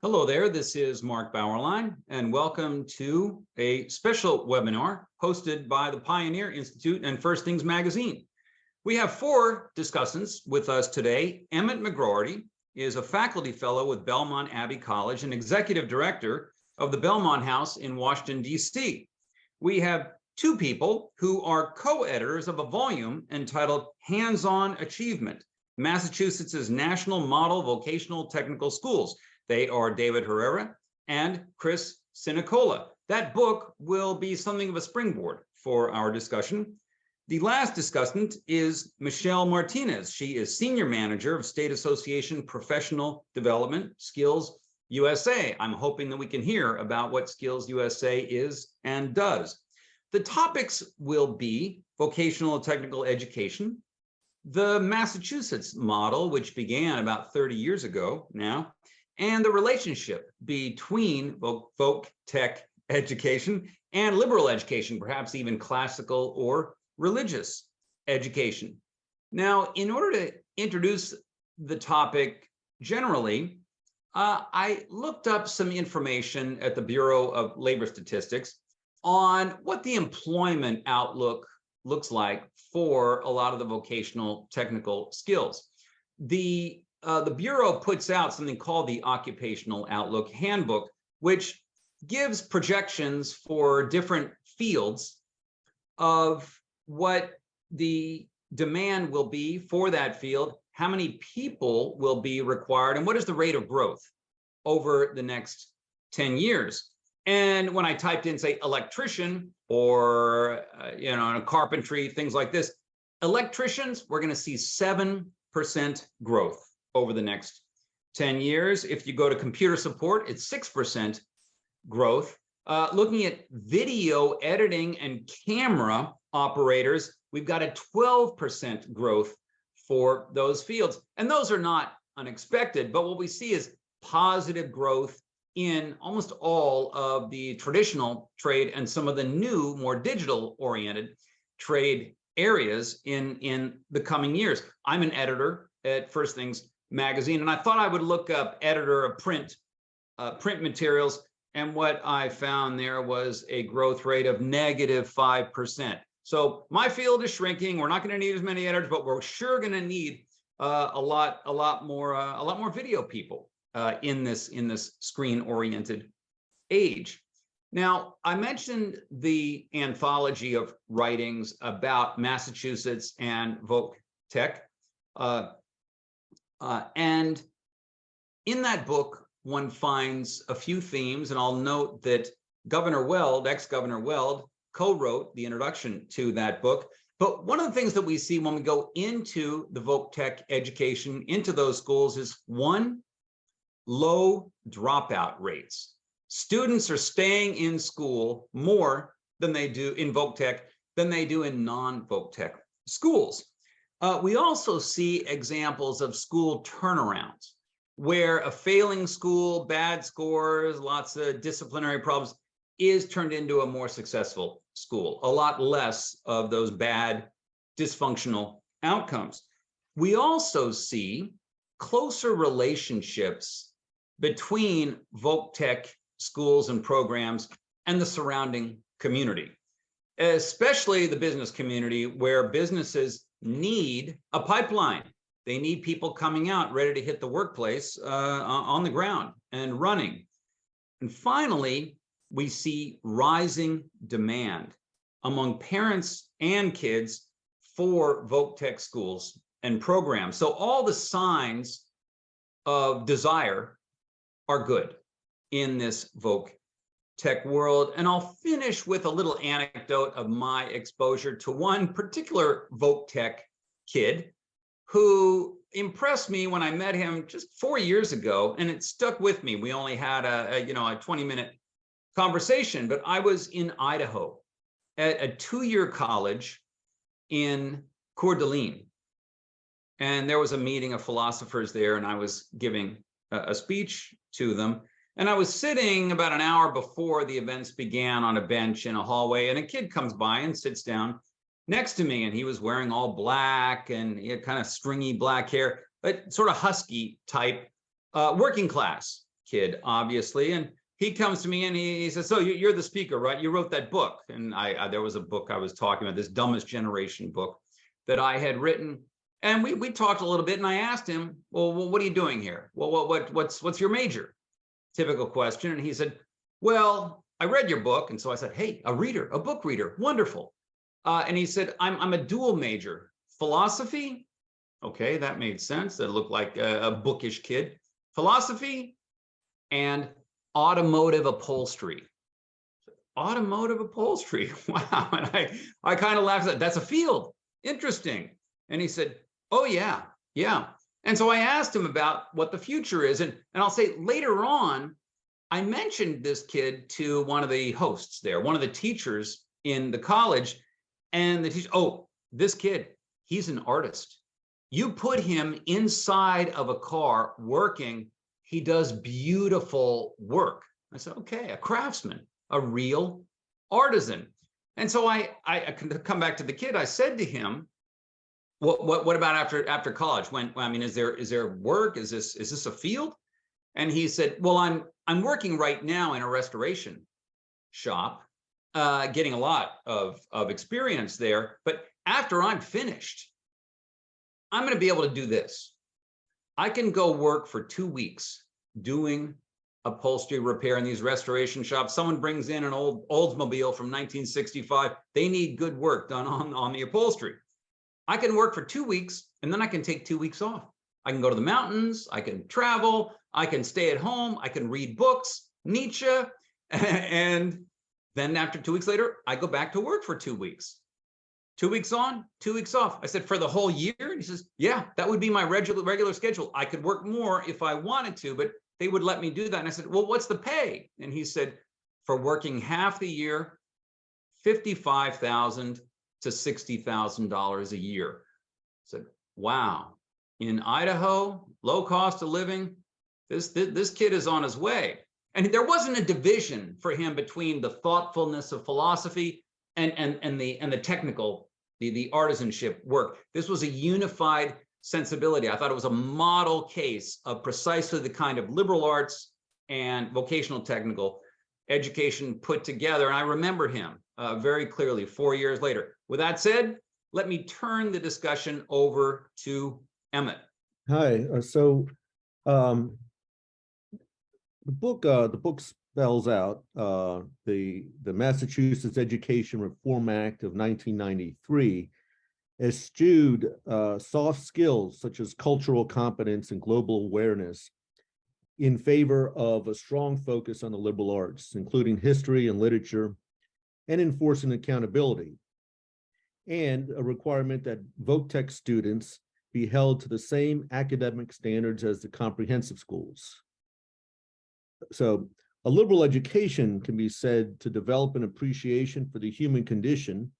Hello there, this is Mark Bauerlein, and welcome to a special webinar hosted by the Pioneer Institute and First Things Magazine. We have four discussants with us today. Emmett McGroarty is a faculty fellow with Belmont Abbey College and executive director of the Belmont House in Washington, D.C. We have two people who are co-editors of a volume entitled Hands-On Achievement, Massachusetts' National Model Vocational Technical Schools. They are David Ferreira and Chris Sinacola. That book will be something of a springboard for our discussion. The last discussant is Michelle Martinez. She is Senior Manager of State Association Professional Development, SkillsUSA. I'm hoping that we can hear about what SkillsUSA is and does. The topics will be vocational and technical education, the Massachusetts model, which began about 30 years ago now, and the relationship between voc tech education and liberal education, perhaps even classical or religious education. Now, in order to introduce the topic generally, I looked up some information at the Bureau of Labor Statistics on what the employment outlook looks like for a lot of the vocational technical skills. The Bureau puts out something called the Occupational Outlook Handbook, which gives projections for different fields of what the demand will be for that field, how many people will be required, and what is the rate of growth over the next 10 years. And when I typed in, say, electrician or, carpentry, things like this, electricians, we're going to see 7% growth over the next 10 years. If you go to computer support, it's 6% growth. Looking at video editing and camera operators, we've got a 12% growth for those fields. And those are not unexpected, but what we see is positive growth in almost all of the traditional trade and some of the new, more digital-oriented trade areas in the coming years. I'm an editor at First Things Magazine, and I thought I would look up editor of print materials, and what I found there was a growth rate of -5%. So my field is shrinking. We're not going to need as many editors, but we're sure going to need a lot more video people in this screen-oriented age. Now, I mentioned the anthology of writings about Massachusetts and voc tech. And in that book, one finds a few themes, and I'll note that Governor Weld, ex-Governor Weld, co-wrote the introduction to that book. But one of the things that we see when we go into the voc tech education, into those schools, is one, low dropout rates. Students are staying in school more than they do in voc tech than they do in non-voc tech schools. We also see examples of school turnarounds where a failing school, bad scores, lots of disciplinary problems is turned into a more successful school, a lot less of those bad, dysfunctional outcomes. We also see closer relationships between voc tech schools and programs and the surrounding community, especially the business community, where businesses need a pipeline. They need people coming out ready to hit the workplace on the ground and running. And finally, we see rising demand among parents and kids for voc tech schools and programs. So all the signs of desire are good in this voc tech world. And I'll finish with a little anecdote of my exposure to one particular voc tech kid who impressed me when I met him just 4 years ago, and it stuck with me. We only had a 20-minute conversation, but I was in Idaho at a 2-year college in Coeur d'Alene, and there was a meeting of philosophers there, and I was giving a speech to them. And I was sitting about an hour before the events began on a bench in a hallway, and a kid comes by and sits down next to me, and he was wearing all black, and he had kind of stringy black hair, but sort of husky type, working class kid, obviously, and he comes to me and he says, so you're the speaker, right? You wrote that book. And there was a book I was talking about, this Dumbest Generation book that I had written. And we talked a little bit, and I asked him, well, what are you doing here? Well, what's your major? Typical question. And he said, well, I read your book. And so I said, hey, a book reader, wonderful. And he said, I'm a dual major, philosophy. Okay, that made sense. That looked like a bookish kid. Philosophy and automotive upholstery. Automotive upholstery. Wow. And I kind of laughed at that. That's a field. Interesting. And he said, oh, yeah. And so I asked him about what the future is. And I'll say later on, I mentioned this kid to one of the hosts there, one of the teachers in the college. And the teacher, oh, this kid, he's an artist. You put him inside of a car working, he does beautiful work. I said, okay, a craftsman, a real artisan. And so I come back to the kid. I said to him, what about after college? Is there work? Is this a field? And he said, well, I'm working right now in a restoration shop, getting a lot of experience there. But after I'm finished, I'm going to be able to do this. I can go work for 2 weeks doing upholstery repair in these restoration shops. Someone brings in an old Oldsmobile from 1965. They need good work done on the upholstery. I can work for 2 weeks, and then I can take 2 weeks off. I can go to the mountains. I can travel. I can stay at home. I can read books, Nietzsche. And then after 2 weeks later, I go back to work for 2 weeks. 2 weeks on, 2 weeks off. I said, for the whole year? And he says, yeah, that would be my regular schedule. I could work more if I wanted to, but they would let me do that. And I said, well, what's the pay? And he said, for working half the year, $55,000 to $60,000 a year. I said, wow, in Idaho, low cost of living, this kid is on his way. And there wasn't a division for him between the thoughtfulness of philosophy and the technical, the artisanship work. This was a unified sensibility. I thought it was a model case of precisely the kind of liberal arts and vocational technical education put together. And I remember him very clearly 4 years later. With that said, let me turn the discussion over to Emmett. Hi. The book spells out the Massachusetts Education Reform Act of 1993 eschewed soft skills such as cultural competence and global awareness in favor of a strong focus on the liberal arts, including history and literature, and enforcing accountability, and a requirement that VOC-Tech students be held to the same academic standards as the comprehensive schools. So a liberal education can be said to develop an appreciation for the human condition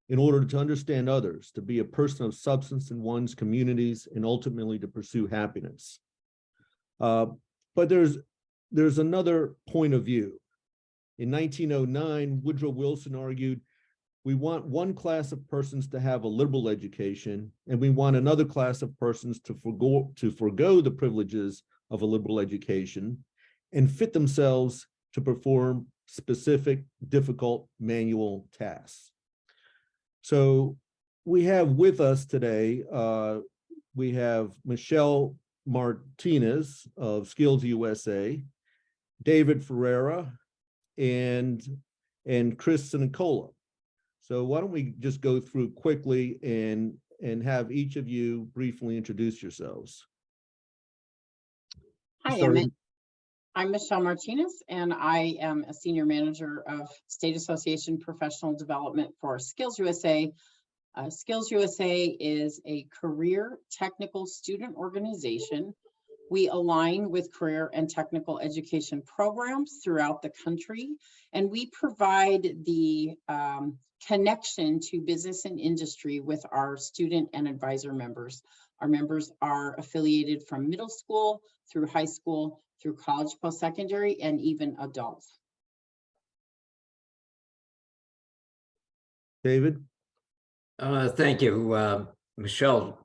in order to understand others, to be a person of substance in one's communities, and ultimately to pursue happiness. But there's another point of view. In 1909, Woodrow Wilson argued, we want one class of persons to have a liberal education, and we want another class of persons to forgo the privileges of a liberal education and fit themselves to perform specific, difficult manual tasks. So we have with us today, we have Michelle Martinez of SkillsUSA, David Ferreira, and Chris Sinacola. So why don't we just go through quickly and have each of you briefly introduce yourselves. Hi, Emmett. I'm Michelle Martinez, and I am a senior manager of State Association Professional Development for SkillsUSA. SkillsUSA is a career technical student organization. We align with career and technical education programs throughout the country, and we provide the connection to business and industry with our student and advisor members. Our members are affiliated from middle school through high school, through college, post-secondary, and even adults. David? Thank you, Michelle.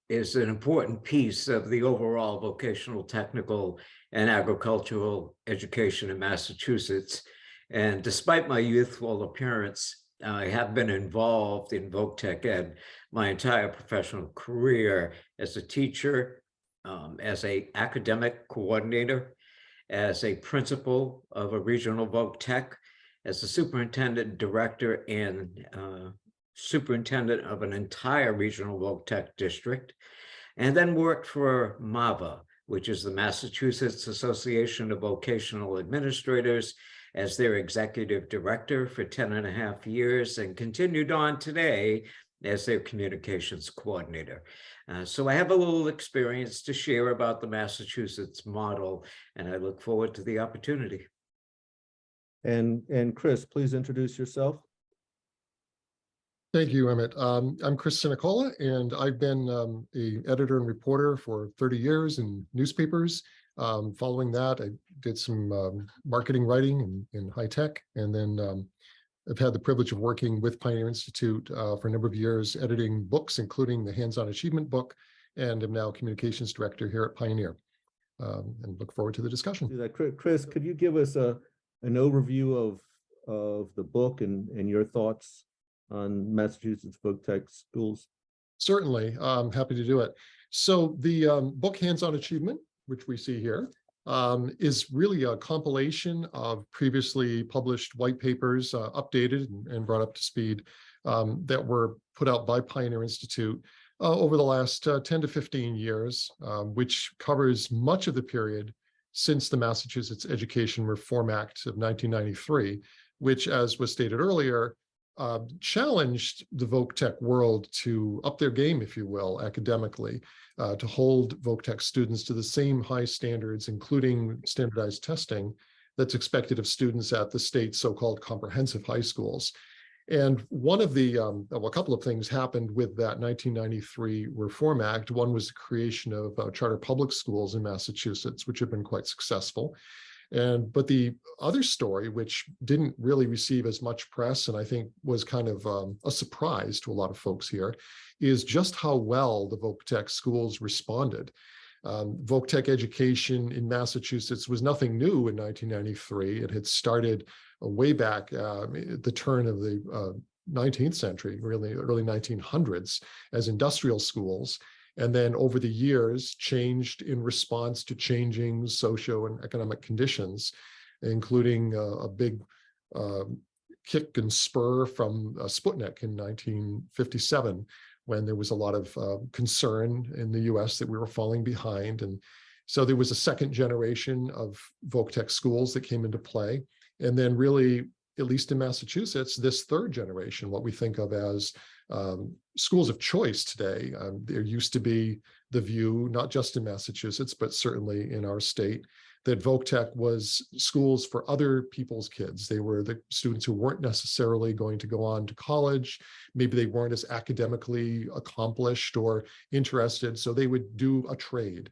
is an important piece of the overall vocational, technical, and agricultural education in Massachusetts. And despite my youthful appearance, I have been involved in Voc Tech Ed my entire professional career as a teacher, as an academic coordinator, as a principal of a regional Voc Tech, as a superintendent, director, and superintendent of an entire regional Voc Tech district, and then worked for MAVA, which is the Massachusetts Association of Vocational Administrators, as their executive director for 10.5 years, and continued on today as their communications coordinator. So I have a little experience to share about the Massachusetts model, and I look forward to the opportunity. And Chris, please introduce yourself. Thank you, Emmett. I'm Chris Sinacola, and I've been an editor and reporter for 30 years in newspapers. Following that, I did some marketing writing in high tech, and then I've had the privilege of working with Pioneer Institute for a number of years, editing books, including the Hands-On Achievement book, and am now communications director here at Pioneer. And look forward to the discussion. Chris, could you give us an overview of the book and your thoughts on Massachusetts Voc Tech schools? Certainly, I'm happy to do it. So the book Hands-On Achievement, which we see here, is really a compilation of previously published white papers, updated and brought up to speed, that were put out by Pioneer Institute over the last 10 to 15 years, which covers much of the period since the Massachusetts Education Reform Act of 1993, which, as was stated earlier, challenged the Voc Tech world to up their game, if you will, academically, to hold Voc Tech students to the same high standards, including standardized testing, that's expected of students at the state's so-called comprehensive high schools. And one of the, well, a couple of things happened with that 1993 Reform Act. One was the creation of charter public schools in Massachusetts, which have been quite successful. But the other story, which didn't really receive as much press, and I think was kind of a surprise to a lot of folks here, is just how well the Voc Tech schools responded. Voc Tech education in Massachusetts was nothing new in 1993. It had started way back at the turn of the 19th century, really early 1900s, as industrial schools. And then over the years changed in response to changing socio and economic conditions, including a big kick and spur from Sputnik in 1957, when there was a lot of concern in the US that we were falling behind. And so there was a second generation of Voc Tech schools that came into play. And then really, at least in Massachusetts, this third generation, what we think of as schools of choice today. There used to be the view, not just in Massachusetts, but certainly in our state, that Voc Tech was schools for other people's kids. They were the students who weren't necessarily going to go on to college. Maybe they weren't as academically accomplished or interested, so they would do a trade.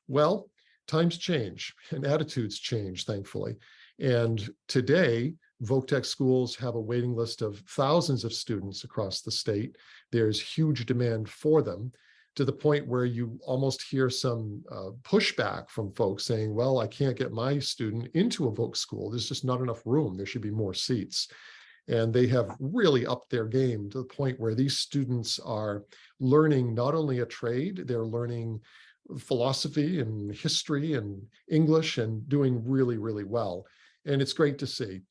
Well, times change and attitudes change, thankfully. And today, Voc Tech schools have a waiting list of thousands of students across the state. There's huge demand for them, to the point where you almost hear some pushback from folks saying, well, I can't get my student into a Voc school. There's just not enough room. There should be more seats. And they have really upped their game to the point where these students are learning not only a trade, they're learning philosophy and history and English and doing really, really well. And it's great to see.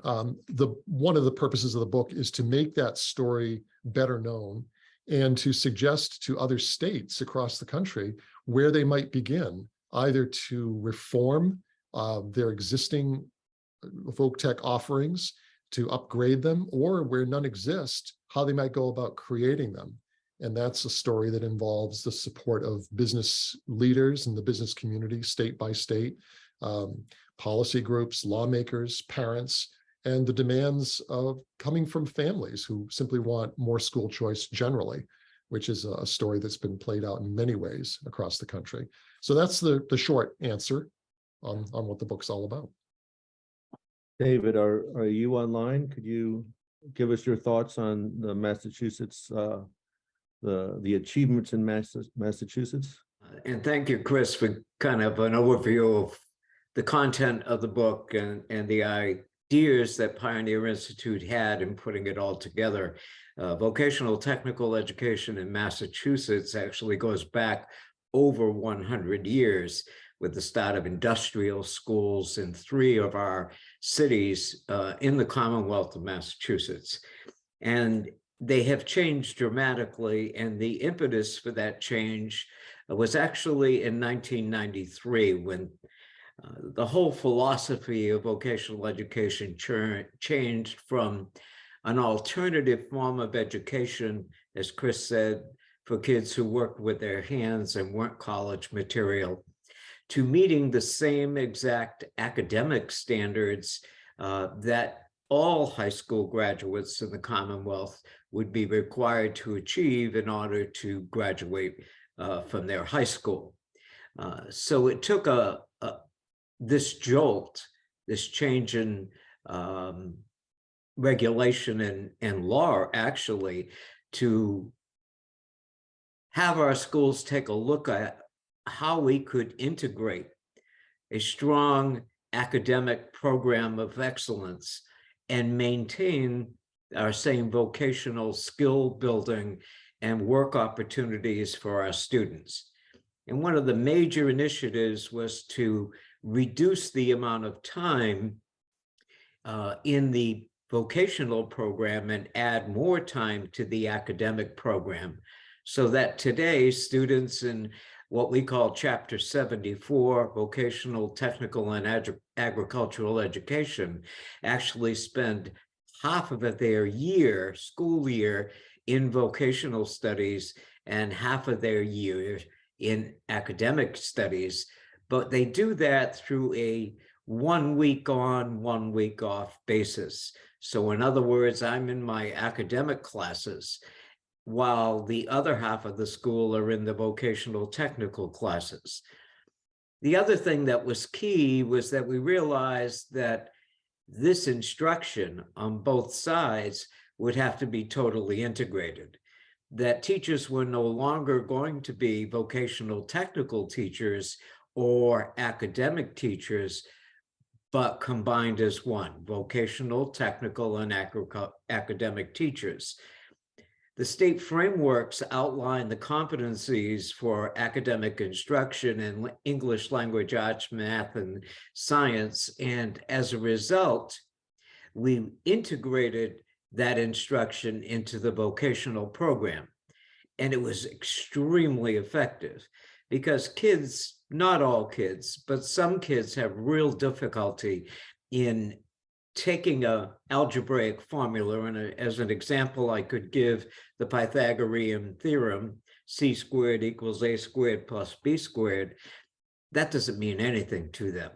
One of the purposes of the book is to make that story better known and to suggest to other states across the country where they might begin, either to reform their existing Voc Tech offerings, to upgrade them, or where none exist, how they might go about creating them. And that's a story that involves the support of business leaders and the business community, state by state, policy groups, lawmakers, parents, and the demands of coming from families who simply want more school choice generally, which is a story that's been played out in many ways across the country. So that's the short answer on what the book's all about. David, are you online? Could you give us your thoughts on the Massachusetts the achievements in Massachusetts? And thank you, Chris, for kind of an overview of the content of the book and the ideas that Pioneer Institute had in putting it all together. Vocational technical education in Massachusetts actually goes back over 100 years with the start of industrial schools in 3 of our cities in the Commonwealth of Massachusetts. And they have changed dramatically, and the impetus for that change was actually in 1993 when the whole philosophy of vocational education changed from an alternative form of education, as Chris said, for kids who worked with their hands and weren't college material, to meeting the same exact academic standards that all high school graduates in the Commonwealth would be required to achieve in order to graduate from their high school. So it took this jolt, this change in regulation and law, actually, to have our schools take a look at how we could integrate a strong academic program of excellence and maintain our same vocational skill building and work opportunities for our students. And one of the major initiatives was to reduce the amount of time in the vocational program and add more time to the academic program, so that today students in what we call Chapter 74, vocational, technical, and agricultural education, actually spend half of their school year in vocational studies and half of their year in academic studies. But they do that through a 1 week on, 1 week off basis. So in other words, I'm in my academic classes while the other half of the school are in the vocational technical classes. The other thing that was key was that we realized that this instruction on both sides would have to be totally integrated, that teachers were no longer going to be vocational technical teachers or academic teachers, but combined as one, vocational, technical, and academic teachers. The state frameworks outline the competencies for academic instruction in English language arts, math, and science. And as a result, we integrated that instruction into the vocational program. And it was extremely effective because kids, not all kids, but some kids have real difficulty in taking an algebraic formula. And as an example, I could give the Pythagorean theorem, c squared equals a squared plus b squared. That doesn't mean anything to them.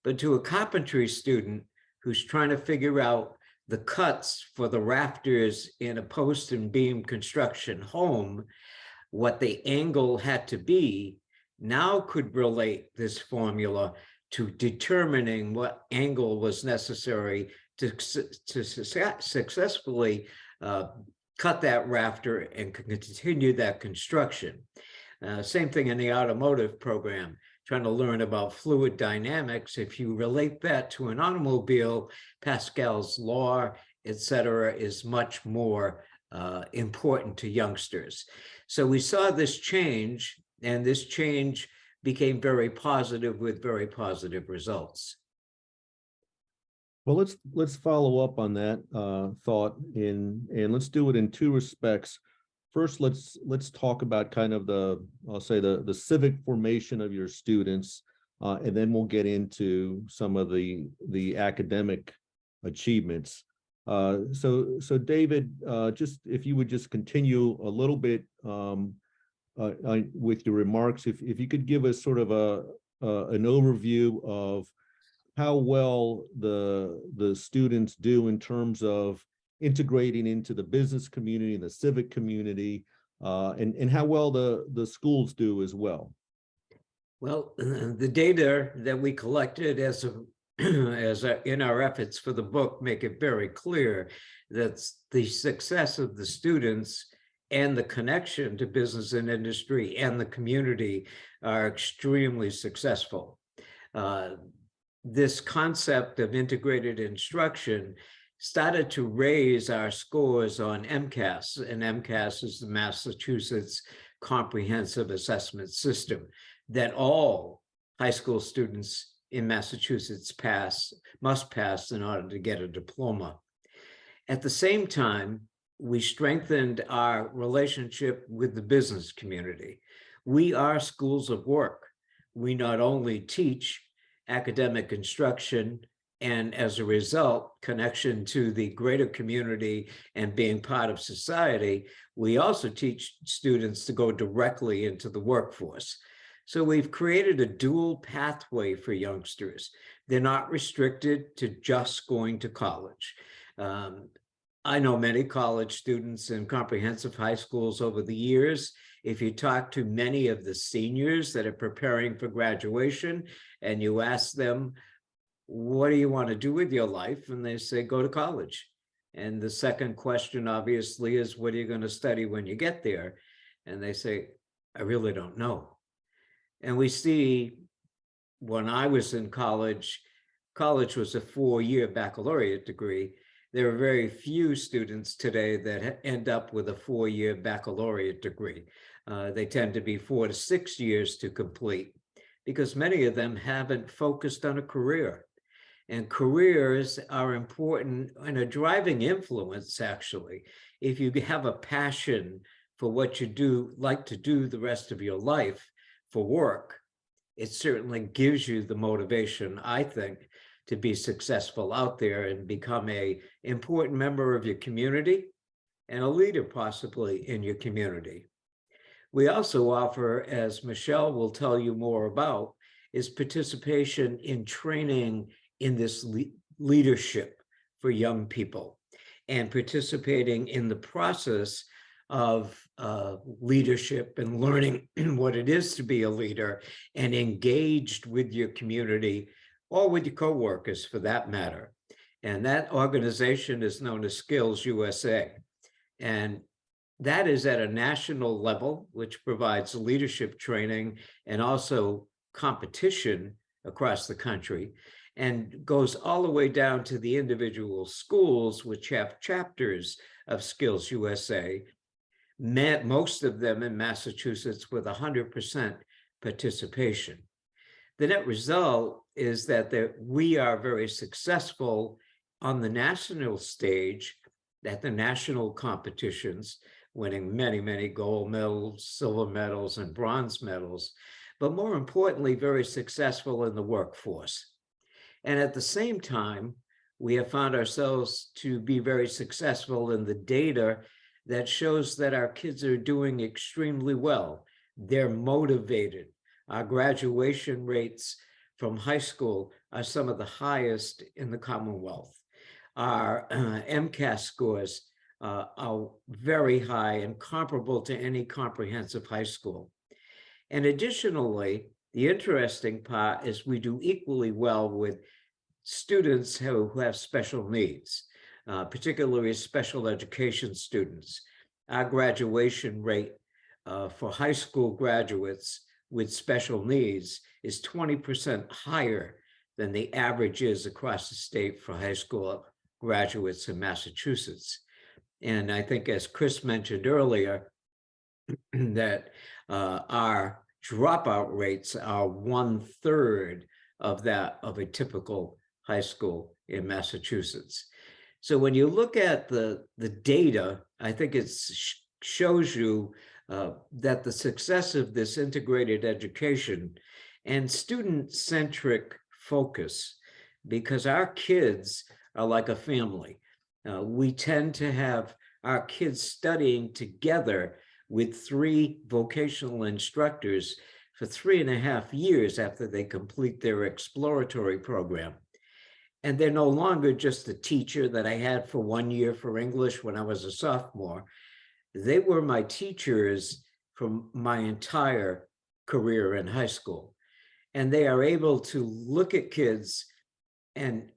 But to a carpentry student who's trying to figure out the cuts for the rafters in a post and beam construction home, what the angle had to be, now could relate this formula to determining what angle was necessary to successfully cut that rafter and continue that construction. Same thing in the automotive program, trying to learn about fluid dynamics. If you relate that to an automobile, Pascal's law, etc., is much more important to youngsters. So we saw this change, and this change became very positive with very positive results. Well, let's follow up on that thought and let's do it in 2 respects. First, let's talk about kind of I'll say the civic formation of your students, and then we'll get into some of the academic achievements. So David, just if you would just continue a little bit with your remarks, if you could give us sort of an overview of how well the students do in terms of integrating into the business community and the civic community, and how well the schools do as well. Well, the data that we collected in our efforts for the book make it very clear that the success of the students and the connection to business and industry and the community are extremely successful. This concept of integrated instruction started to raise our scores on MCAS, and MCAS is the Massachusetts Comprehensive Assessment System that all high school students in Massachusetts must pass in order to get a diploma. At the same time, we strengthened our relationship with the business community. We are schools of work. We not only teach academic instruction and, as a result, connection to the greater community and being part of society, we also teach students to go directly into the workforce. So we've created a dual pathway for youngsters. They're not restricted to just going to college. I know many college students in comprehensive high schools over the years. If you talk to many of the seniors that are preparing for graduation and you ask them, what do you want to do with your life? And they say, go to college. And the second question, obviously, is what are you going to study when you get there? And they say, I really don't know. And we see when I was in college, college was a 4-year baccalaureate degree. There are very few students today that end up with a 4-year baccalaureate degree. They tend to be 4 to 6 years to complete because many of them haven't focused on a career. And careers are important and a driving influence, actually. If you have a passion for what you like to do the rest of your life for work, it certainly gives you the motivation, I think, to be successful out there and become an important member of your community and a leader possibly in your community. We also offer, as Michelle will tell you more about, is participation in training in this leadership for young people and participating in the process of leadership and learning what it is to be a leader and engaged with your community or with your coworkers for that matter. And that organization is known as SkillsUSA. And that is at a national level, which provides leadership training and also competition across the country, and goes all the way down to the individual schools, which have chapters of SkillsUSA, most of them in Massachusetts with 100% participation. The net result is that we are very successful on the national stage at the national competitions, winning many, many gold medals, silver medals, and bronze medals, but more importantly, very successful in the workforce. And at the same time, we have found ourselves to be very successful in the data that shows that our kids are doing extremely well. They're motivated. Our graduation rates from high school are some of the highest in the Commonwealth. Our MCAS scores are very high and comparable to any comprehensive high school. And additionally, the interesting part is we do equally well with students who have special needs, particularly special education students. Our graduation rate for high school graduates with special needs is 20% higher than the average is across the state for high school graduates in Massachusetts. And I think, as Chris mentioned earlier, that our dropout rates are 1/3 of that of a typical high school in Massachusetts. So when you look at the data, I think it shows you that the success of this integrated education and student-centric focus, because our kids are like a family. We tend to have our kids studying together with 3 vocational instructors for 3.5 years after they complete their exploratory program. And they're no longer just a teacher that I had for 1 year for English when I was a sophomore. They were my teachers from my entire career in high school. And they are able to look at kids and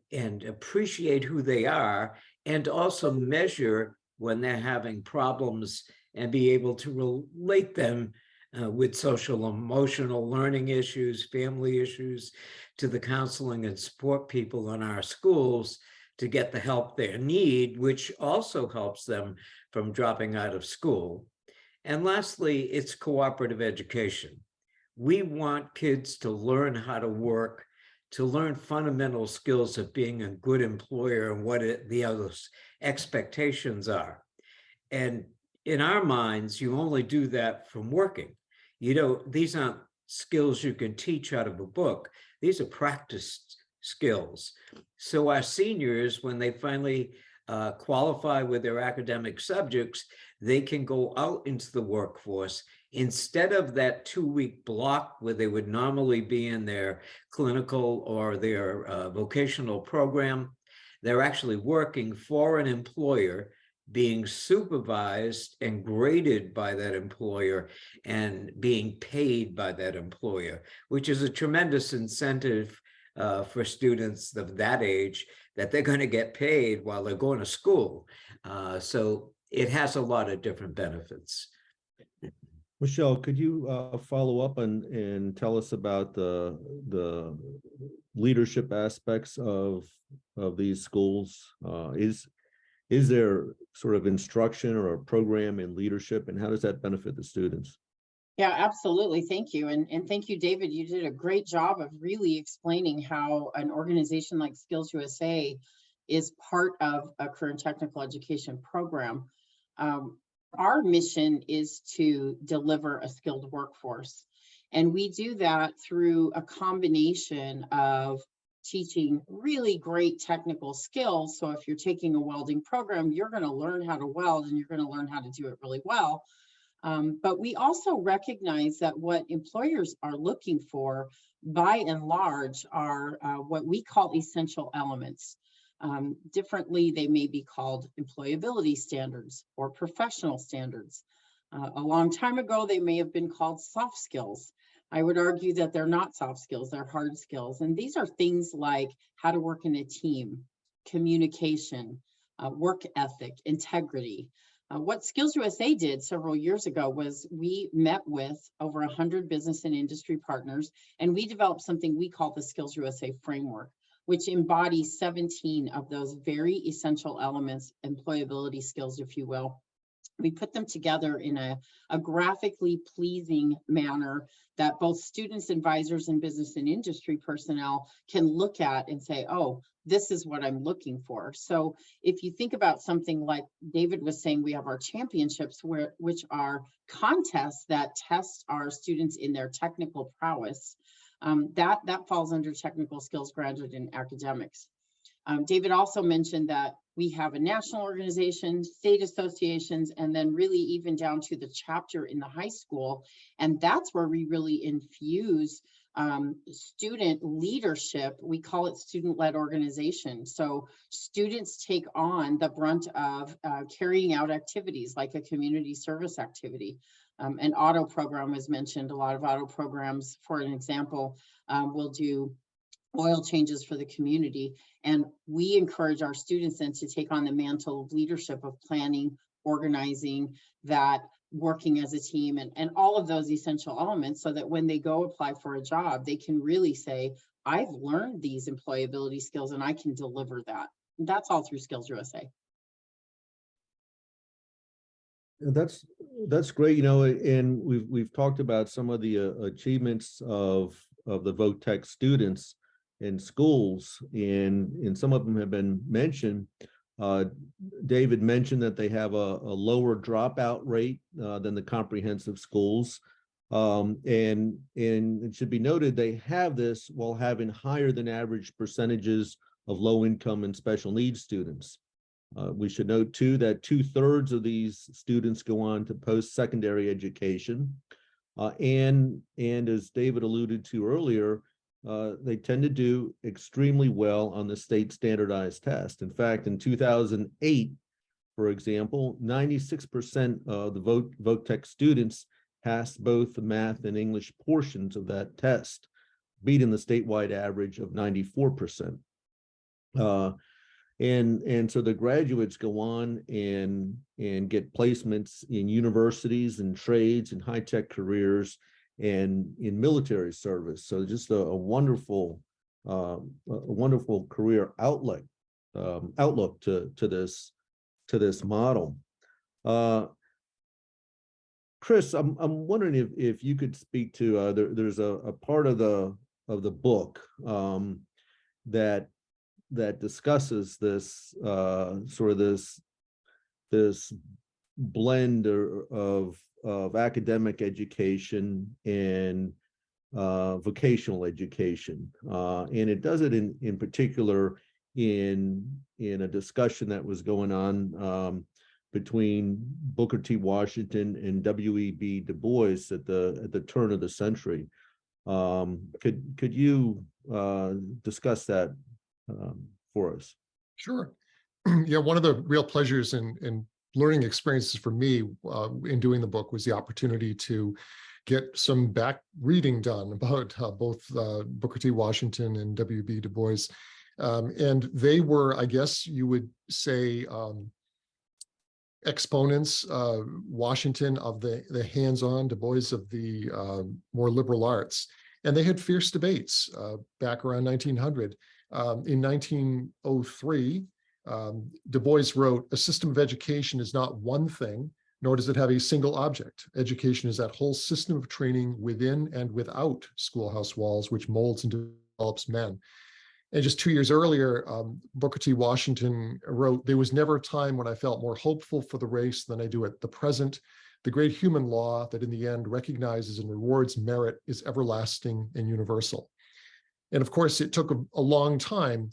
appreciate who they are, and also measure when they're having problems and be able to relate them with social emotional learning issues, family issues, to the counseling and support people in our schools to get the help they need, which also helps them from dropping out of school. And lastly, it's cooperative education. We want kids to learn how to work, to learn fundamental skills of being a good employer and what the other expectations are. And in our minds, you only do that from working. You know, these aren't skills you can teach out of a book. These are practiced skills. So our seniors, when they finally qualify with their academic subjects, they can go out into the workforce instead of that 2-week block where they would normally be in their clinical or their vocational program. They're actually working for an employer, being supervised and graded by that employer and being paid by that employer, which is a tremendous incentive for students of that age, that they're going to get paid while they're going to school. So it has a lot of different benefits. Michelle, could you follow up and tell us about the leadership aspects of these schools? Is there sort of instruction or a program in leadership, and how does that benefit the students? Yeah, absolutely. Thank you. And thank you, David. You did a great job of really explaining how an organization like SkillsUSA is part of a career and technical education program. Our mission is to deliver a skilled workforce. And we do that through a combination of teaching really great technical skills. So if you're taking a welding program, you're going to learn how to weld and you're going to learn how to do it really well. But we also recognize that what employers are looking for, by and large, are what we call essential elements. Differently, they may be called employability standards or professional standards. A long time ago, they may have been called soft skills. I would argue that they're not soft skills, they're hard skills. And these are things like how to work in a team, communication, work ethic, integrity. What SkillsUSA did several years ago was we met with over 100 business and industry partners, and we developed something we call the SkillsUSA framework, which embodies 17 of those very essential elements, employability skills, if you will. We put them together in a graphically pleasing manner that both students, advisors, and business and industry personnel can look at and say, oh, this is what I'm looking for. So if you think about something like David was saying, we have our championships, which are contests that test our students in their technical prowess. That falls under technical skills graduate in academics. David also mentioned that we have a national organization, state associations, and then really even down to the chapter in the high school. And that's where we really infuse student leadership. We call it student-led organization. So students take on the brunt of carrying out activities like a community service activity. An auto program was mentioned. A lot of auto programs, for an example, will do oil changes for the community. And we encourage our students then to take on the mantle of leadership of planning, organizing, that working as a team, and all of those essential elements, so that when they go apply for a job, they can really say, I've learned these employability skills and I can deliver that. And that's all through SkillsUSA. That's great, you know, and we've talked about some of the achievements of the VOTEC students in schools, and some of them have been mentioned. David mentioned that they have a lower dropout rate than the comprehensive schools, and it should be noted they have this while having higher than average percentages of low income and special needs students. We should note too that 2/3 of these students go on to post-secondary education, and as David alluded to earlier, they tend to do extremely well on the state standardized test. In fact, in 2008, for example, 96% of the VOTEC students passed both the math and English portions of that test, beating the statewide average of 94%. And so the graduates go on and get placements in universities and trades and high-tech careers and in military service. So just a wonderful career outlook to this model. Chris, I'm wondering if you could speak to there's a part of the book that discusses this sort of this blend of academic education and vocational education, and it does it in particular in a discussion that was going on between Booker T. Washington and W.E.B. Du Bois at the turn of the century. Could you discuss that for us? Sure. Yeah, one of the real pleasures and learning experiences for me in doing the book was the opportunity to get some back reading done about both Booker T. Washington and W.B. Du Bois. And they were, I guess you would say, exponents, Washington of the hands-on, Du Bois of the more liberal arts. And they had fierce debates back around 1900. In 1903, Du Bois wrote, "A system of education is not one thing, nor does it have a single object. Education is that whole system of training within and without schoolhouse walls, which molds and develops men." And just 2 years earlier, Booker T. Washington wrote, "There was never a time when I felt more hopeful for the race than I do at the present. The great human law that in the end recognizes and rewards merit is everlasting and universal." And of course, it took a long time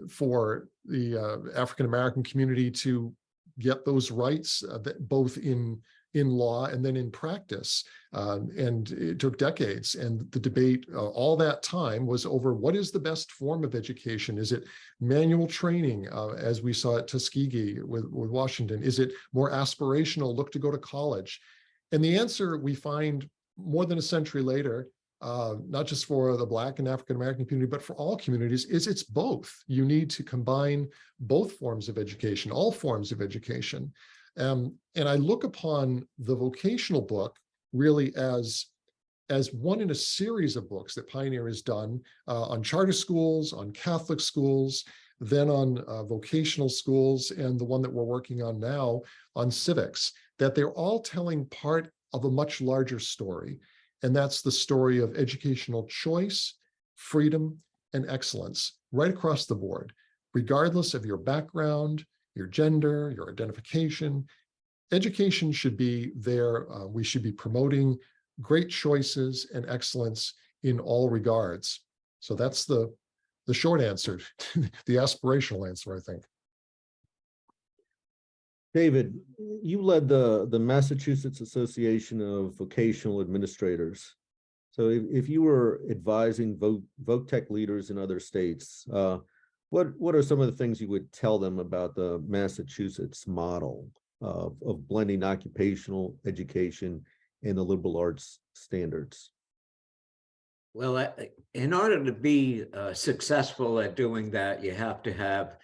for the African-American community to get those rights, both in law and then in practice. And it took decades. And the debate all that time was over what is the best form of education? Is it manual training, as we saw at Tuskegee with Washington? Is it more aspirational, look to go to college? And the answer we find more than a century later, not just for the Black and African-American community, but for all communities, is it's both. You need to combine both forms of education, all forms of education. And I look upon the vocational book really as one in a series of books that Pioneer has done on charter schools, on Catholic schools, then on vocational schools, and the one that we're working on now on civics, that they're all telling part of a much larger story. And that's the story of educational choice, freedom, and excellence right across the board, regardless of your background, your gender, your identification. Education should be there. We should be promoting great choices and excellence in all regards. So that's the short answer, the aspirational answer, I think. David, you led the Massachusetts Association of Vocational Administrators. So if you were advising VoTech leaders in other states, what are some of the things you would tell them about the Massachusetts model of blending occupational education and the liberal arts standards? Well, in order to be successful at doing that, you have to have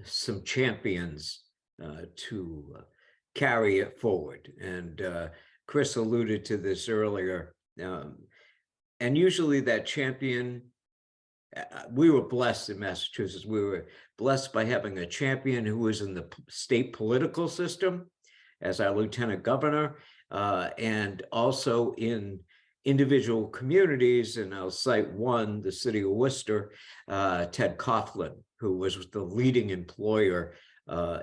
some champions to carry it forward. And Chris alluded to this earlier. And usually that champion, we were blessed in Massachusetts. We were blessed by having a champion who was in the state political system as our lieutenant governor, and also in individual communities. And I'll cite one, the city of Worcester, Ted Coughlin, who was the leading employer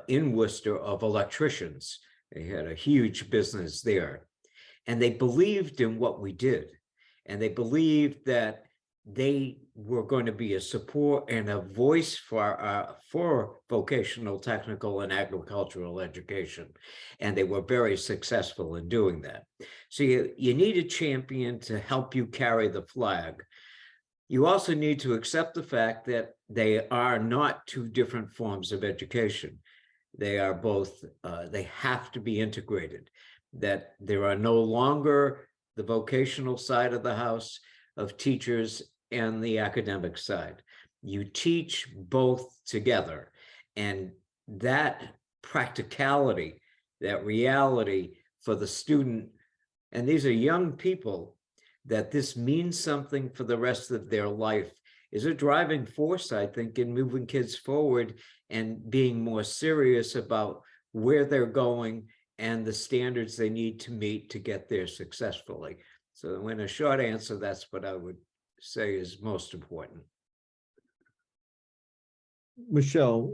in Worcester of electricians. They had a huge business there. And they believed in what we did. And they believed that they were going to be a support and a voice for vocational, technical, and agricultural education. And they were very successful in doing that. So you need a champion to help you carry the flag. You also need to accept the fact that they are not two different forms of education. They are both, they have to be integrated, that there are no longer the vocational side of the house of teachers and the academic side. You teach both together. And that practicality, that reality for the student, and these are young people, that this means something for the rest of their life is a driving force, I think, in moving kids forward and being more serious about where they're going and the standards they need to meet to get there successfully. So in a short answer, that's what I would say is most important. Michelle,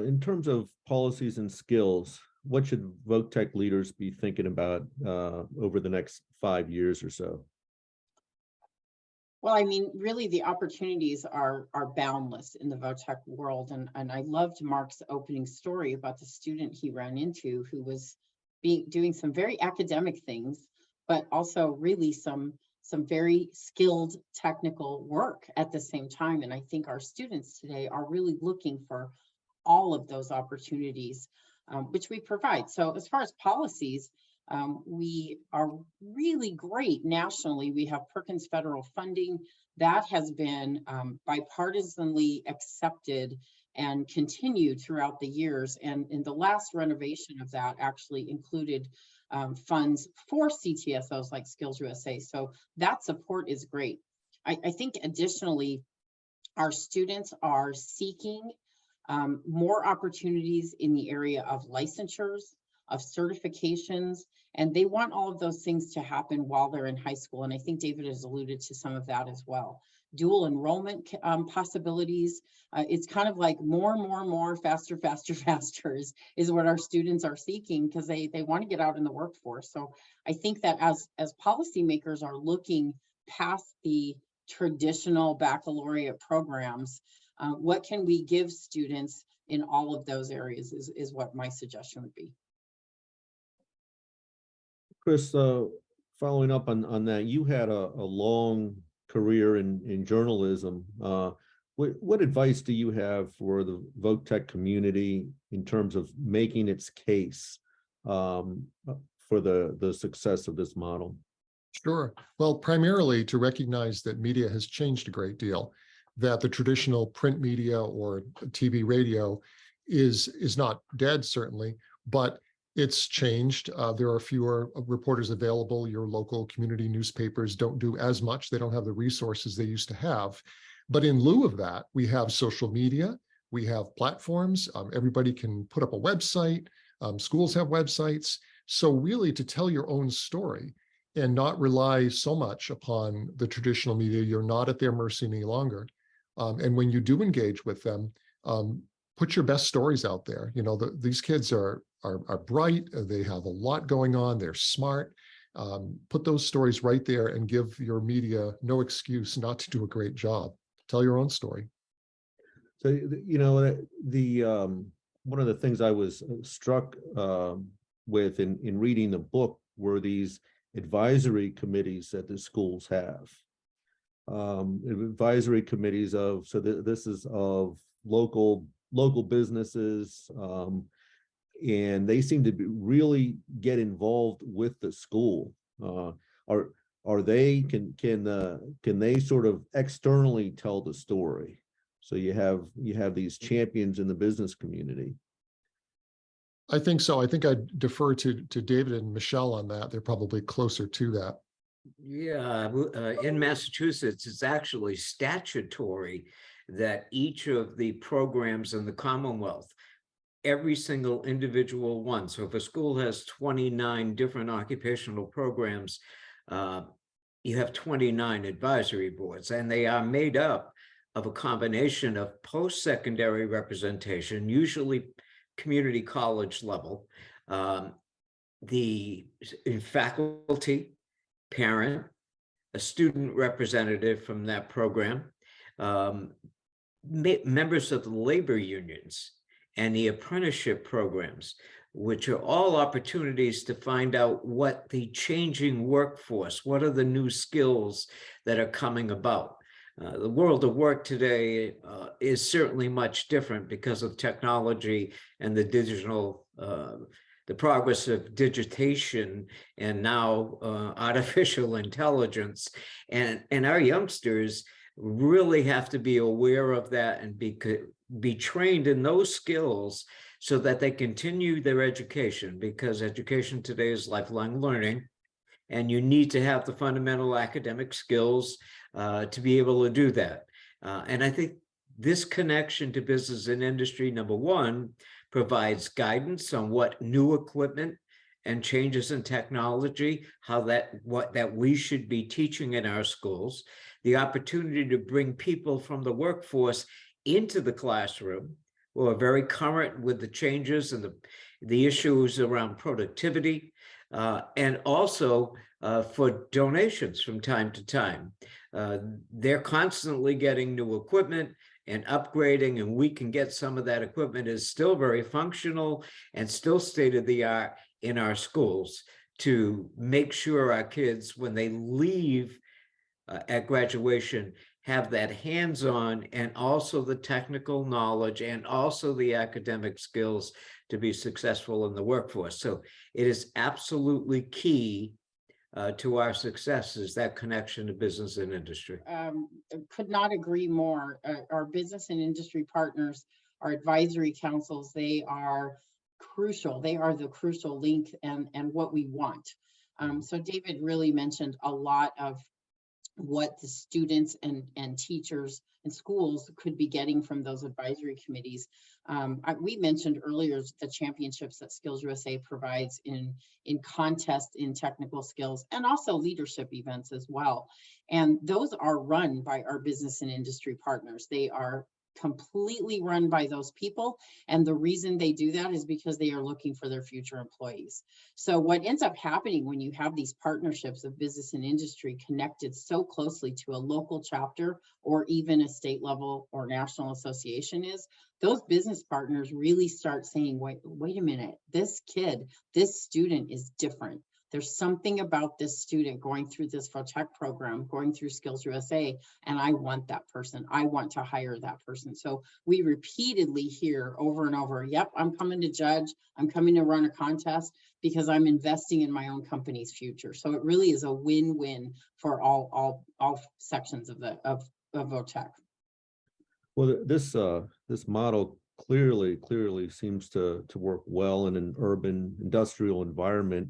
in terms of policies and skills, what should VOTEC leaders be thinking about over the next 5 years or so? Well, I mean, really, the opportunities are boundless in the VOTEC world. And I loved Mark's opening story about the student he ran into who was doing some very academic things, but also really some very skilled technical work at the same time. And I think our students today are really looking for all of those opportunities, which we provide. So as far as policies, we are really great nationally. We have Perkins federal funding that has been bipartisanly accepted and continued throughout the years. And in the last renovation of that actually included funds for CTSOs like SkillsUSA. So that support is great. I think additionally, our students are seeking more opportunities in the area of licensures, of certifications, and they want all of those things to happen while they're in high school. And I think David has alluded to some of that as well. Dual enrollment possibilities. It's kind of like more, faster is what our students are seeking because they want to get out in the workforce. So I think that as policymakers are looking past the traditional baccalaureate programs, what can we give students in all of those areas is what my suggestion would be. Chris, following up on that, you had a long career in journalism. What advice do you have for the VOTEC community in terms of making its case for the success of this model? Sure. Well, primarily to recognize that media has changed a great deal, that the traditional print media or TV, radio is not dead, certainly, but it's changed. There are fewer reporters available. Your local community newspapers don't do as much. They don't have the resources they used to have. But in lieu of that, we have social media. We have platforms. Everybody can put up a website. Schools have websites. So really to tell your own story and not rely so much upon the traditional media, you're not at their mercy any longer. And when you do engage with them, put your best stories out there. You know, these kids are bright. They have a lot going on. They're smart. Put those stories right there and give your media no excuse not to do a great job. Tell your own story. So, you know, one of the things I was struck with in reading the book were these advisory committees that the schools have. Advisory committees of, so this is of local businesses, and they seem to really get involved with the school. Are they can they sort of externally tell the story? So you have these champions in the business community. I think so. I think I'd defer to David and Michelle on that. They're probably closer to that. Yeah, in Massachusetts, it's actually statutory that each of the programs in the Commonwealth, every single individual one. So if a school has 29 different occupational programs, you have 29 advisory boards, and they are made up of a combination of post-secondary representation, usually community college level, the faculty, parent, a student representative from that program, members of the labor unions and the apprenticeship programs, which are all opportunities to find out what the changing workforce, what are the new skills that are coming about. The world of work today is certainly much different because of technology and the digital, the progress of digitation and now artificial intelligence. And our youngsters really have to be aware of that and be trained in those skills so that they continue their education, because education today is lifelong learning, and you need to have the fundamental academic skills to be able to do that. And I think this connection to business and industry, number one, provides guidance on what new equipment and changes in technology, what we should be teaching in our schools, the opportunity to bring people from the workforce into the classroom who are very current with the changes and the issues around productivity, and also for donations from time to time. They're constantly getting new equipment and upgrading, and we can get some of that equipment is still very functional and still state-of-the-art in our schools to make sure our kids, when they leave at graduation, have that hands-on and also the technical knowledge and also the academic skills to be successful in the workforce. So it is absolutely key to our success, is that connection to business and industry. Could not agree more. Our business and industry partners, our advisory councils, they are crucial. They are the crucial link and what we want. So David really mentioned a lot of what the students and teachers and schools could be getting from those advisory committees. We mentioned earlier the championships that SkillsUSA provides in contests in technical skills and also leadership events as well. And those are run by our business and industry partners. They are completely run by those people. And the reason they do that is because they are looking for their future employees. So what ends up happening when you have these partnerships of business and industry connected so closely to a local chapter or even a state level or national association is those business partners really start saying, wait a minute, this student is different. There's something about this student going through this VOTEC program, going through SkillsUSA, and I want that person. I want to hire that person. So we repeatedly hear over and over, yep, I'm coming to judge. I'm coming to run a contest because I'm investing in my own company's future. So it really is a win-win for all sections of VOTEC. Well, this model clearly seems to work well in an urban industrial environment.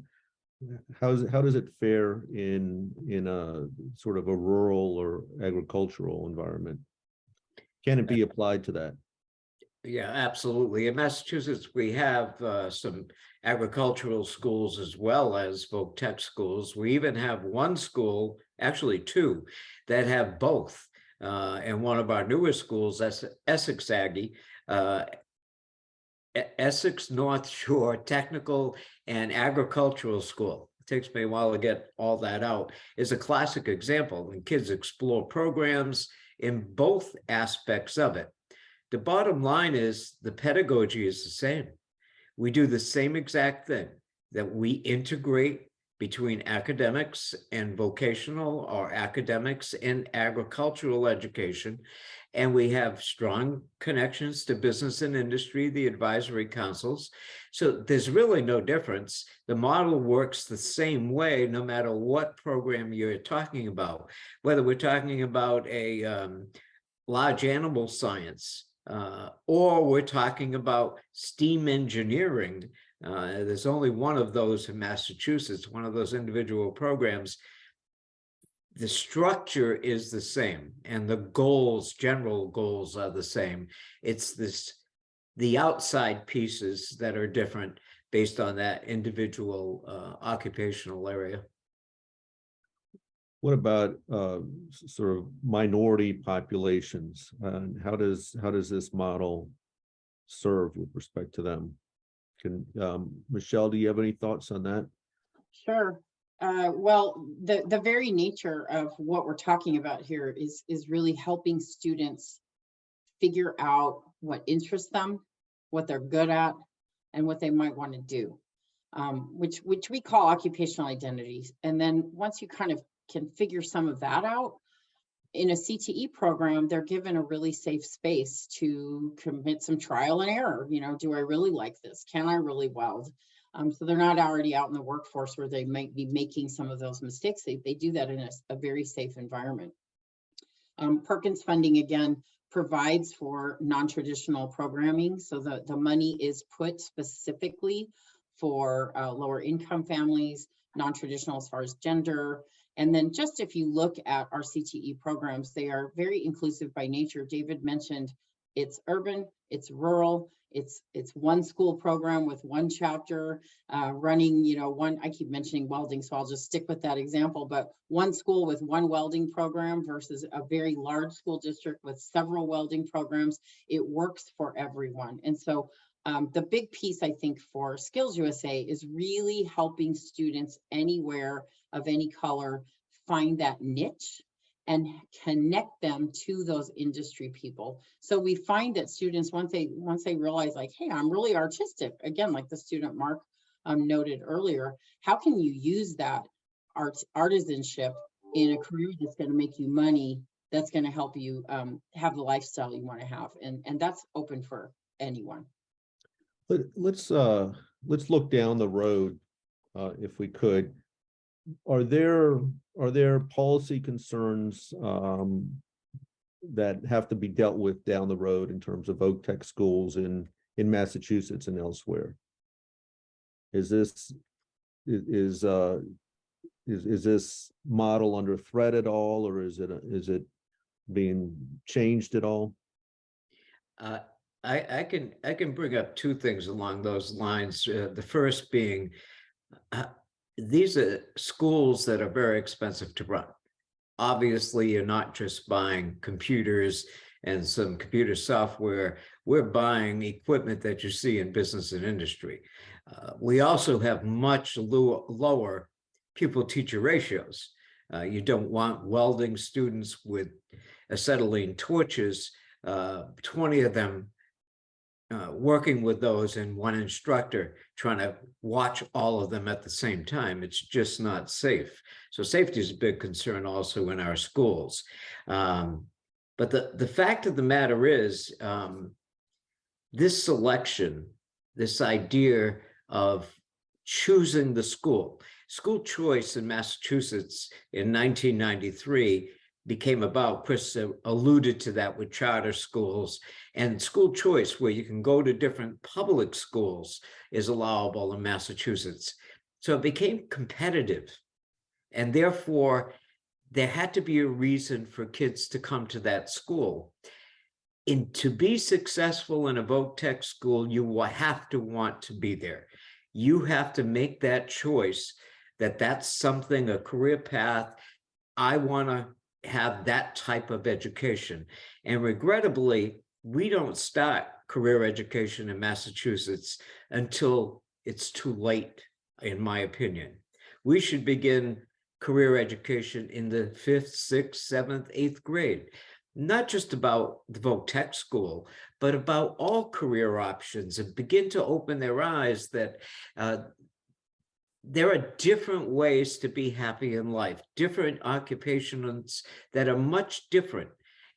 How does it fare in a sort of a rural or agricultural environment? Can it be applied to that? Yeah, absolutely. In Massachusetts, we have some agricultural schools as well as VOTEC schools. We even have one school, actually two, that have both. And one of our newest schools, that's Essex Aggie, Essex North Shore Technical and Agricultural School. It takes me a while to get all that out. Is a classic example when kids explore programs in both aspects of it. The bottom line is the pedagogy is the same. We do the same exact thing, that we integrate between academics and vocational, or academics and agricultural education. And we have strong connections to business and industry, the advisory councils. So there's really no difference. The model works the same way, no matter what program you're talking about, whether we're talking about a large animal science, or we're talking about STEAM engineering. There's only one of those in Massachusetts, one of those individual programs. The structure is the same and the goals, general goals, are the same. It's the outside pieces that are different based on that individual occupational area. What about sort of minority populations? And how does this model serve with respect to them? Michelle, do you have any thoughts on that? Sure. Well, the very nature of what we're talking about here is really helping students figure out what interests them, what they're good at, and what they might want to do, which we call occupational identities. And then once you kind of can figure some of that out, in a CTE program, they're given a really safe space to commit some trial and error. You know, do I really like this? Can I really weld? So they're not already out in the workforce where they might be making some of those mistakes. They do that in a very safe environment. Perkins funding, again, provides for non-traditional programming. So the money is put specifically for lower income families, non-traditional as far as gender. And then just if you look at our CTE programs, they are very inclusive by nature. David mentioned it's urban, it's rural, it's one school program with one chapter running, I keep mentioning welding, so I'll just stick with that example, but one school with one welding program versus a very large school district with several welding programs, it works for everyone. And so the big piece, I think, for SkillsUSA is really helping students anywhere of any color find that niche and connect them to those industry people. So we find that students, once they realize, like, hey, I'm really artistic, again, like the student Mark noted earlier, how can you use that artisanship in a career that's going to make you money, that's going to help you have the lifestyle you want to have, and that's open for anyone. Let's look down the road, if we could. Are there policy concerns that have to be dealt with down the road in terms of voc tech schools in Massachusetts and elsewhere? Is this model under threat at all, or is it being changed at all? I can bring up two things along those lines. The first being, these are schools that are very expensive to run. Obviously, you're not just buying computers and some computer software. We're buying equipment that you see in business and industry. We also have much lower pupil-teacher ratios. You don't want welding students with acetylene torches, 20 of them working with those and one instructor trying to watch all of them at the same time. It's just not safe. So safety is a big concern also in our schools. But the fact of the matter is, this selection, this idea of choosing the school choice in Massachusetts in 1993 became about, Chris alluded to that with charter schools, and school choice, where you can go to different public schools, is allowable in Massachusetts. So it became competitive, and therefore there had to be a reason for kids to come to that school. And to be successful in a voc tech school, you will have to want to be there. You have to make that choice that that's something, a career path, I want to have that type of education. And regrettably, we don't start career education in Massachusetts until it's too late, in my opinion. We should begin career education in the 5th, 6th, 7th, 8th grade, not just about the voc tech school, but about all career options, and begin to open their eyes that there are different ways to be happy in life, different occupations that are much different.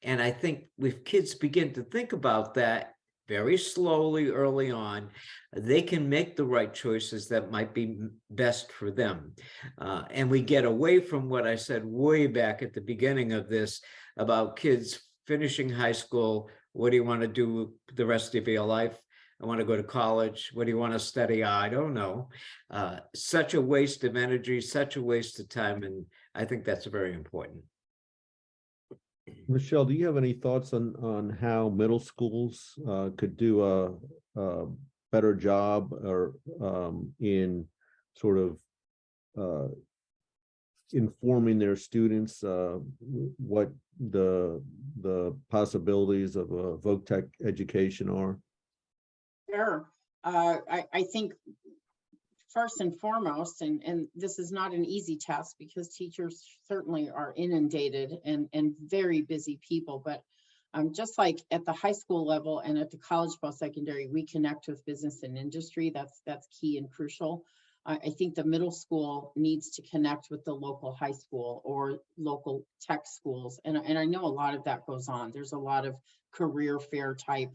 And I think if kids begin to think about that very slowly early on, they can make the right choices that might be best for them. And we get away from what I said way back at the beginning of this about kids finishing high school. What do you want to do the rest of your life? I want to go to college. What do you want to study? I don't know. Such a waste of energy, such a waste of time. And I think that's very important. Michelle, do you have any thoughts on how middle schools could do a better job or in sort of informing their students what the possibilities of a voc tech education are? Sure. I think first and foremost, and this is not an easy task because teachers certainly are inundated and very busy people, but just like at the high school level and at the college post-secondary, we connect with business and industry. That's key and crucial. I think the middle school needs to connect with the local high school or local tech schools. And I know a lot of that goes on. There's a lot of career fair type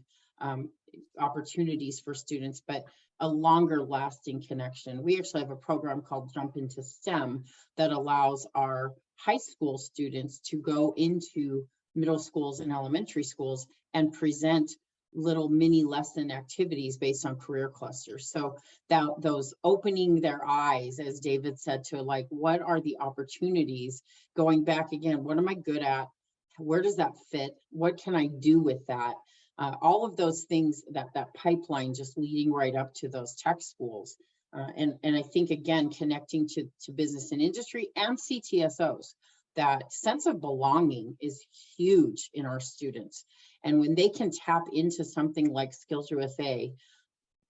opportunities for students, but a longer lasting connection. We actually have a program called Jump into STEM that allows our high school students to go into middle schools and elementary schools and present little mini lesson activities based on career clusters. So that those opening their eyes, as David said, to like, what are the opportunities? Going back again, what am I good at? Where does that fit? What can I do with that? All of those things, that pipeline just leading right up to those tech schools. And I think, again, connecting to business and industry and CTSOs, that sense of belonging is huge in our students. And when they can tap into something like SkillsUSA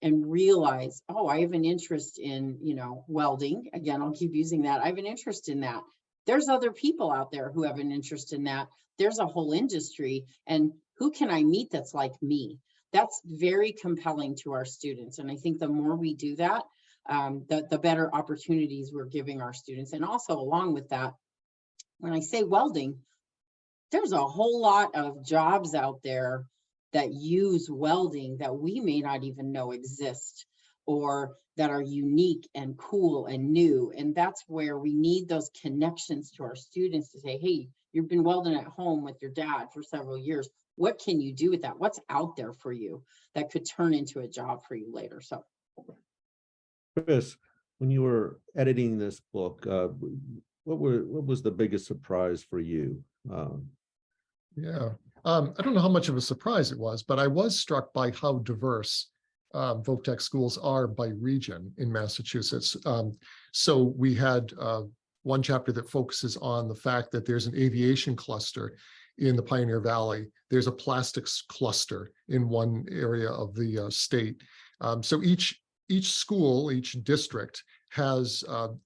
and realize, oh, I have an interest in, welding. Again, I'll keep using that. I have an interest in that. There's other people out there who have an interest in that. There's a whole industry, and who can I meet that's like me? That's very compelling to our students. And I think the more we do that, the better opportunities we're giving our students. And also along with that, when I say welding, there's a whole lot of jobs out there that use welding that we may not even know exist, or that are unique and cool and new. And that's where we need those connections to our students to say, hey, you've been welding at home with your dad for several years. What can you do with that? What's out there for you that could turn into a job for you later? So, Chris, when you were editing this book, what was the biggest surprise for you? Yeah, I don't know how much of a surprise it was, but I was struck by how diverse VOC-TECH schools are by region in Massachusetts. So we had one chapter that focuses on the fact that there's an aviation cluster in the Pioneer Valley. There's a plastics cluster in one area of the state. So each school, each district has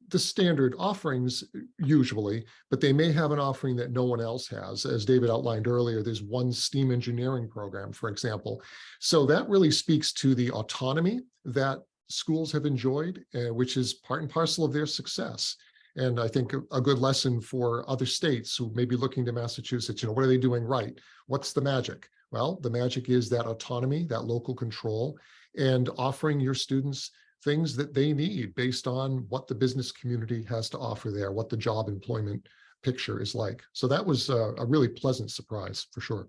the standard offerings usually, but they may have an offering that no one else has. As David outlined earlier, there's one STEAM engineering program, for example. So that really speaks to the autonomy that schools have enjoyed, which is part and parcel of their success. And I think a good lesson for other states who may be looking to Massachusetts, what are they doing right? What's the magic? Well, the magic is that autonomy, that local control, and offering your students things that they need based on what the business community has to offer there, what the job employment picture is like. So that was a really pleasant surprise for sure.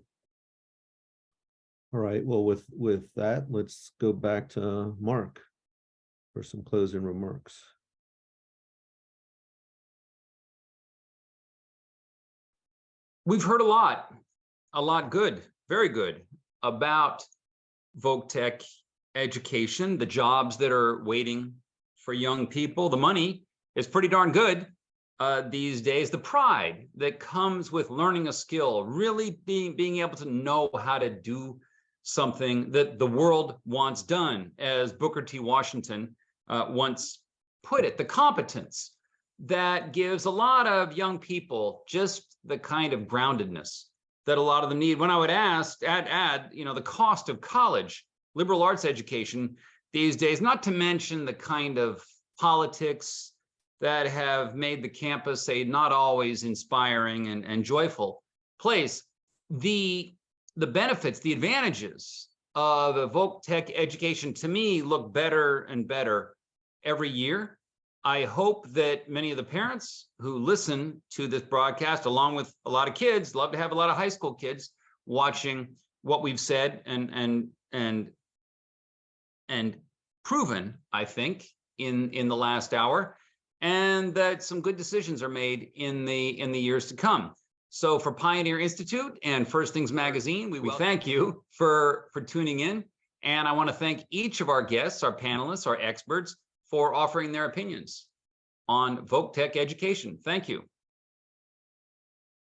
All right, well, with that, let's go back to Mark for some closing remarks. We've heard a lot good, very good, about VOC-TECH education, the jobs that are waiting for young people. The money is pretty darn good these days. The pride that comes with learning a skill, really being able to know how to do something that the world wants done, as Booker T. Washington once put it, the competence that gives a lot of young people just the kind of groundedness that a lot of them need. When I would add, the cost of college, liberal arts education these days, not to mention the kind of politics that have made the campus a not always inspiring and joyful place. The benefits, the advantages of a VOC-TECH education, to me, look better and better every year. I hope that many of the parents who listen to this broadcast, along with a lot of kids, love to have a lot of high school kids watching what we've said and proven, I think, in the last hour, and that some good decisions are made in the years to come. So for Pioneer Institute and First Things Magazine, we thank you for tuning in. And I want to thank each of our guests, our panelists, our experts, for offering their opinions on VOC-TECH education. Thank you.